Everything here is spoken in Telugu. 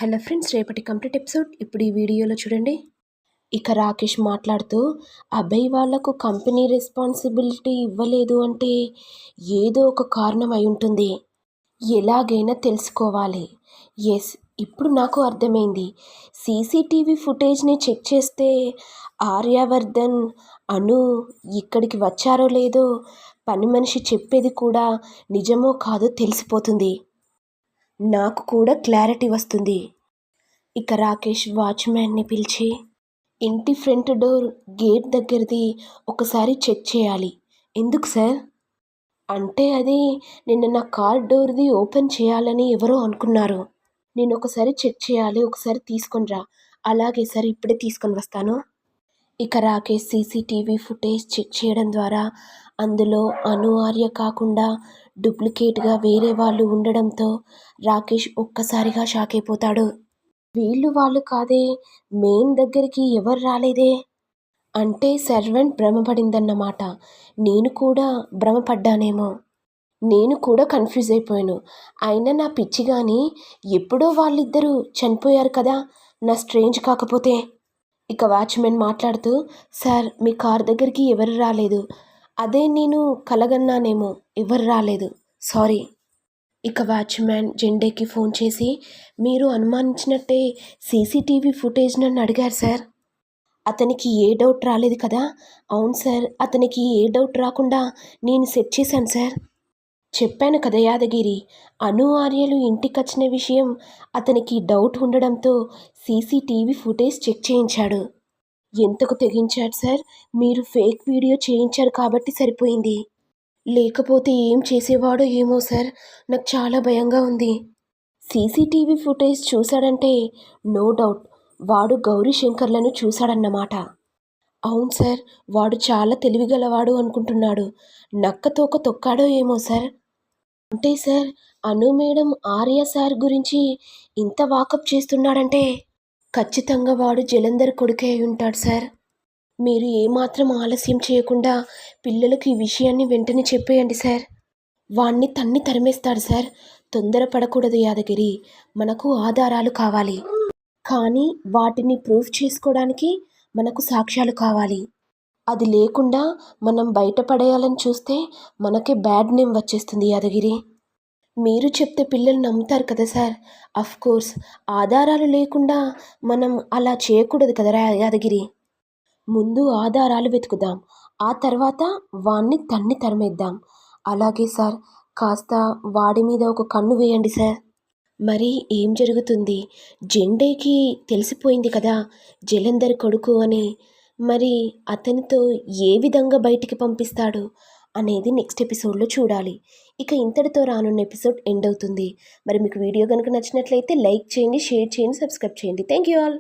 హలో ఫ్రెండ్స్, రేపటి కంప్లీట్ ఎపిసోడ్ ఇప్పుడు ఈ వీడియోలో చూడండి. ఇక రాకేష్ మాట్లాడుతూ అభయ్ వాళ్లకు కంపెనీ రెస్పాన్సిబిలిటీ ఇవ్వలేదు అంటే ఏదో ఒక కారణం అయి ఉంటుంది. ఎలాగైనా తెలుసుకోవాలి. ఎస్, ఇప్పుడు నాకు అర్థమైంది. సీసీటీవీ ఫుటేజ్ని చెక్ చేస్తే ఆర్యవర్ధన్, అను ఇక్కడికి వచ్చారో లేదో పని మనిషి చెప్పేది కూడా నిజమో కాదో తెలిసిపోతుంది. నాకు కూడా క్లారిటీ వస్తుంది. ఇక రాకేష్ వాచ్మ్యాన్ని పిలిచి ఇంటి ఫ్రంట్ డోర్ గేట్ దగ్గరది ఒకసారి చెక్ చేయాలి. ఎందుకు సార్ అంటే అది నిన్న నా కార్ డోర్ది ఓపెన్ చేయాలని ఎవరో అనుకున్నారు. నేను ఒకసారి చెక్ చేయాలి, ఒకసారి తీసుకొని రా. అలాగే సార్, ఇప్పుడే తీసుకొని వస్తాను. ఇక రాకేష్ సీసీటీవీ ఫుటేజ్ చెక్ చేయడం ద్వారా అందులో అను ఆర్య కాకుండా డూప్లికేట్గా వేరే వాళ్ళు ఉండడంతో రాకేష్ ఒక్కసారిగా షాక్ అయిపోతాడు. వాళ్ళు కాదే, మెయిన్ దగ్గరికి ఎవరు రాలేదే అంటే సర్వెంట్ భ్రమపడిందన్నమాట. నేను కూడా భ్రమపడ్డానేమో. నేను కూడా కన్ఫ్యూజ్ అయిపోయాను. అయినా నా పిచ్చి కానీ ఎప్పుడో వాళ్ళిద్దరూ చనిపోయారు కదా, నా స్ట్రేంజ్ కాకపోతే. ఇక వాచ్మెన్ మాట్లాడుతూ, సార్ మీ కార్ దగ్గరికి ఎవరు రాలేదు. అదే నేను కలగన్నానేమో, ఎవరు రాలేదు, సారీ. ఇక వాచ్మ్యాన్ జెండేకి ఫోన్ చేసి మీరు అనుమానించినట్టే సీసీటీవీ ఫుటేజ్ నన్ను అడిగారు సార్. అతనికి ఏ డౌట్ రాలేదు కదా. అవును సార్, అతనికి ఏ డౌట్ రాకుండా నేను సెట్ చేశాను సార్. చెప్పాను కదా యాదగిరి, అను ఆర్యలు ఇంటికొచ్చిన విషయం అతనికి డౌట్ ఉండడంతో సీసీటీవీ ఫుటేజ్ చెక్ చేయించాడు. ఎంతకు తెగించాడు సార్, మీరు ఫేక్ వీడియో చేయించారు కాబట్టి సరిపోయింది. లేకపోతే ఏం చేసేవాడో ఏమో సార్, నాకు చాలా భయంగా ఉంది. సీసీటీవీ ఫుటేజ్ చూశాడంటే నో డౌట్ వాడు గౌరీ శంకర్లను చూశాడన్నమాట. అవును సార్, వాడు చాలా తెలివిగలవాడు అనుకుంటున్నాడు. నక్కతోక తొక్కాడో ఏమో సార్. అంటే సార్, అను మేడం ఆర్య సార్ గురించి ఇంత వాకప్ చేస్తున్నాడంటే ఖచ్చితంగా వాడు జలంధర్ కొడుకే అయి ఉంటాడు సార్. మీరు ఏమాత్రం ఆలస్యం చేయకుండా పిల్లలకు ఈ విషయాన్ని వెంటనే చెప్పేయండి సార్. వాణ్ణి తన్ని తరిమేస్తాడు సార్. తొందరపడకూడదు యాదగిరి, మనకు ఆధారాలు కావాలి. కానీ వాటిని ప్రూఫ్ చేసుకోవడానికి మనకు సాక్ష్యాలు కావాలి. అది లేకుండా మనం బయటపడేయాలని చూస్తే మనకే బ్యాడ్ నేమ్ వచ్చేస్తుంది యాదగిరి. మీరు చెప్తే పిల్లలు నమ్ముతారు కదా సార్. అఫ్ కోర్స్ ఆధారాలు లేకుండా మనం అలా చేయకూడదు కదరా యాదగిరి. ముందు ఆధారాలు వెతుకుదాం, ఆ తర్వాత వాణ్ణి తన్ని తరిమేద్దాం. అలాగే సార్, కాస్త వాడి మీద ఒక కన్ను వేయండి సార్. మరి ఏం జరుగుతుంది? జెండేకి తెలిసిపోయింది కదా జలంధర్ కొడుకు అని. మరి అతనితో ఏ విధంగా బయటికి పంపిస్తాడు అనేది నెక్స్ట్ ఎపిసోడ్లో చూడాలి. ఇక ఇంతటితో రానున్న ఎపిసోడ్ ఎండ్ అవుతుంది. మరి మీకు వీడియో కనుక నచ్చినట్లయితే లైక్ చేయండి, షేర్ చేయండి, సబ్స్క్రైబ్ చేయండి. Thank you all.